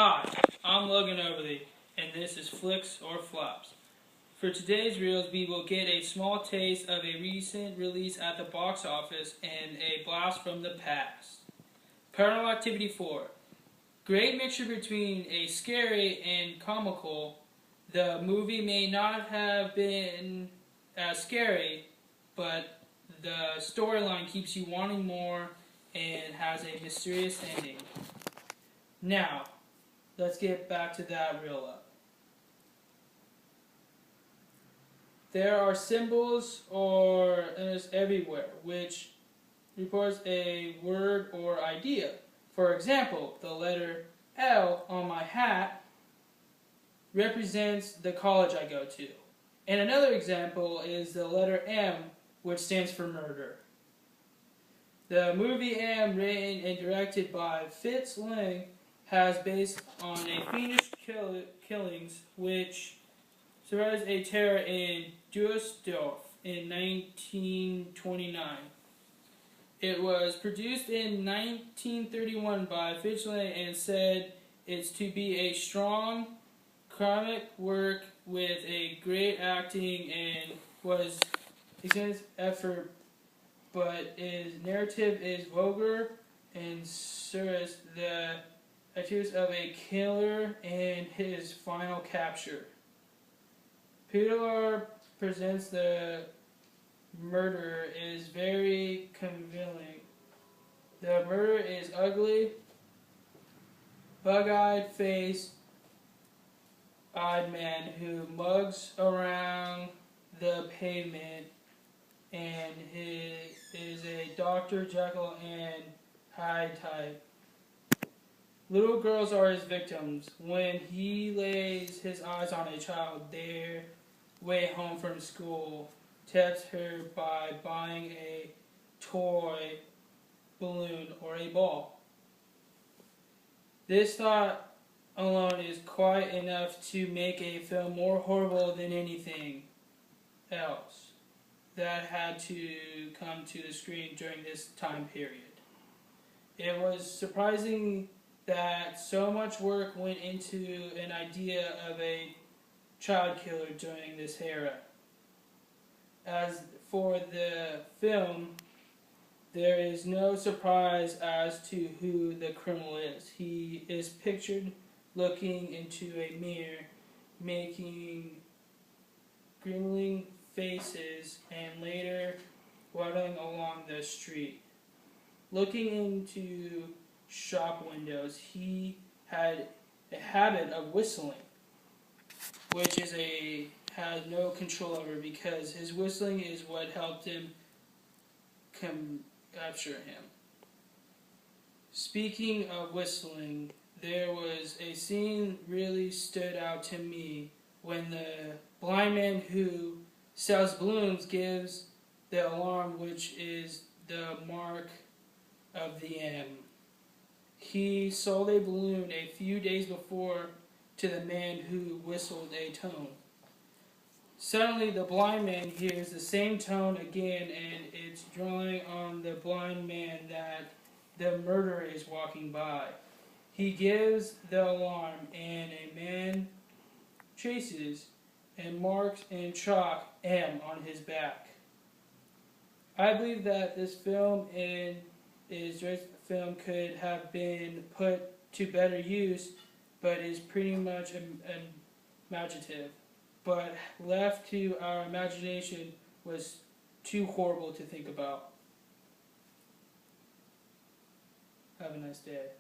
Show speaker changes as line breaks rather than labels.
Hi, I'm Logan and this is Flicks or Flops. For today's reels, we will get a small taste of a recent release at the box office and a blast from the past. Paranormal Activity 4. Great mixture between a scary and comical. The movie may not have been as scary, but the storyline keeps you wanting more and has a mysterious ending. Now, let's get back to that reel up. There are symbols or everywhere which reports a word or idea. For example, the letter L on my hat represents the college I go to. And another example is the letter M, which stands for murder. The movie M, written and directed by Fritz, has based on a fiendish killings which survives a terror in Dusseldorf in 1929. It was produced in 1931 by Fritz and said it's to be a strong comic work with a great acting and was extensive effort, but its narrative is vulgar and serves the activities of a killer and his final capture. Lorre presents the murder is very convincing. The murder is ugly, bug-eyed face, odd man who mugs around the pavement and he is a Dr. Jekyll and Hyde type. Little girls are his victims. When he lays his eyes on a child their way home from school, tests her by buying a toy balloon or a ball. This thought alone is quite enough to make a film more horrible than anything else that had to come to the screen during this time period. It was surprising that so much work went into an idea of a child killer during this era. As for the film, there is no surprise as to who the criminal is. He is pictured looking into a mirror, making grimling faces, and later waddling along the street. Looking into shop windows, he had a habit of whistling, which has no control over because his whistling is what helped him capture him. Speaking of whistling, there was a scene really stood out to me when the blind man who sells balloons gives the alarm, which is the mark of the M. He sold a balloon a few days before to the man who whistled a tone. Suddenly the blind man hears the same tone again, and it's drawing on the blind man that the murderer is walking by. He gives the alarm, and a man chases and marks in chalk M on his back. I believe that this film could have been put to better use, but is pretty much imaginative. But left to our imagination was too horrible to think about. Have a nice day.